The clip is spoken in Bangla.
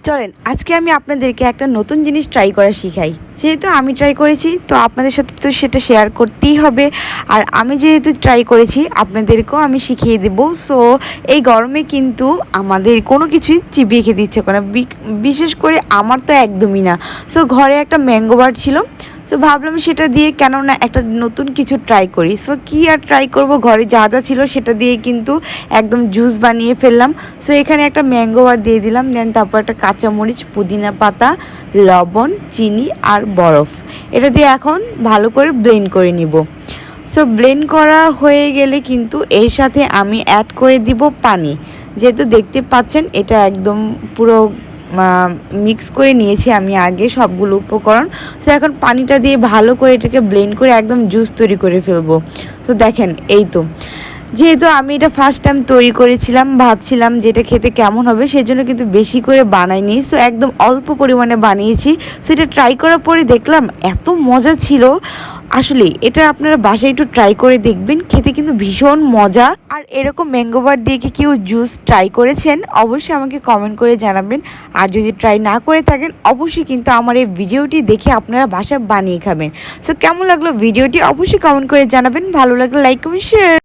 চলেন আজকে আমি আপনাদেরকে একটা নতুন জিনিস ট্রাই করা শিখাই। যেহেতু আমি ট্রাই করেছি তো আপনাদের সাথে তো সেটা শেয়ার করতেই হবে। আর আমি যেহেতু ট্রাই করেছি আপনাদেরকেও আমি শিখিয়ে দেব। সো এই গরমে কিন্তু আমাদের কোনো কিছুই চিবিয়ে খেতে ইচ্ছে করে না, বিশেষ করে আমার তো একদমই না। সো ঘরে একটা ম্যাঙ্গো বার ছিল, সো ভাবলাম সেটা দিয়ে কেন না একটা নতুন কিছু ট্রাই করি। সো কী আর ট্রাই করব, ঘরে যা যা ছিল সেটা দিয়ে কিন্তু একদম জুস বানিয়ে ফেললাম। সো এখানে একটা ম্যাঙ্গো বার দিয়ে দিলাম, দেন তারপর একটা কাঁচামরিচ, পুদিনা পাতা, লবণ, চিনি আর বরফ, এটা দিয়ে এখন ভালো করে ব্লেন্ড করে নিব। সো ব্লেন্ড করা হয়ে গেলে কিন্তু এর সাথে আমি অ্যাড করে দিব পানি। যেহেতু দেখতে পাচ্ছেন এটা একদম পুরো মিক্স করে নিয়েছি আমি আগে সবগুলো উপকরণ। সো এখন পানিটা দিয়ে ভালো করে এটাকে ব্লেন্ড করে একদম জুস তৈরি করে ফেলবো। সো দেখেন এই তো, যেহেতু আমি এটা ফার্স্ট টাইম তৈরি করেছিলাম, ভাবছিলাম যে এটা খেতে কেমন হবে, সেই জন্য কিন্তু বেশি করে বানাইনি। সো একদম অল্প পরিমাণে বানিয়েছি। সো এটা ট্রাই করার পরে দেখলাম এত মজা ছিল। আসলে এটা আপনারা বাসায় একটু ট্রাই করে দেখবেন, খেতে কিন্তু ভীষণ মজা। আর এরকম ম্যাঙ্গো বার দিয়ে কি কেউ জুস ট্রাই করেছেন অবশ্যই আমাকে কমেন্ট করে জানাবেন। আর যদি ট্রাই না করে থাকেন অবশ্যই কিন্তু আমার এই ভিডিওটি দেখে আপনারা বাসায় বানিয়ে খাবেন। সো কেমন লাগলো ভিডিওটি অবশ্যই কমেন্ট করে জানাবেন, ভালো লাগলে লাইক কমেন্ট শেয়ার।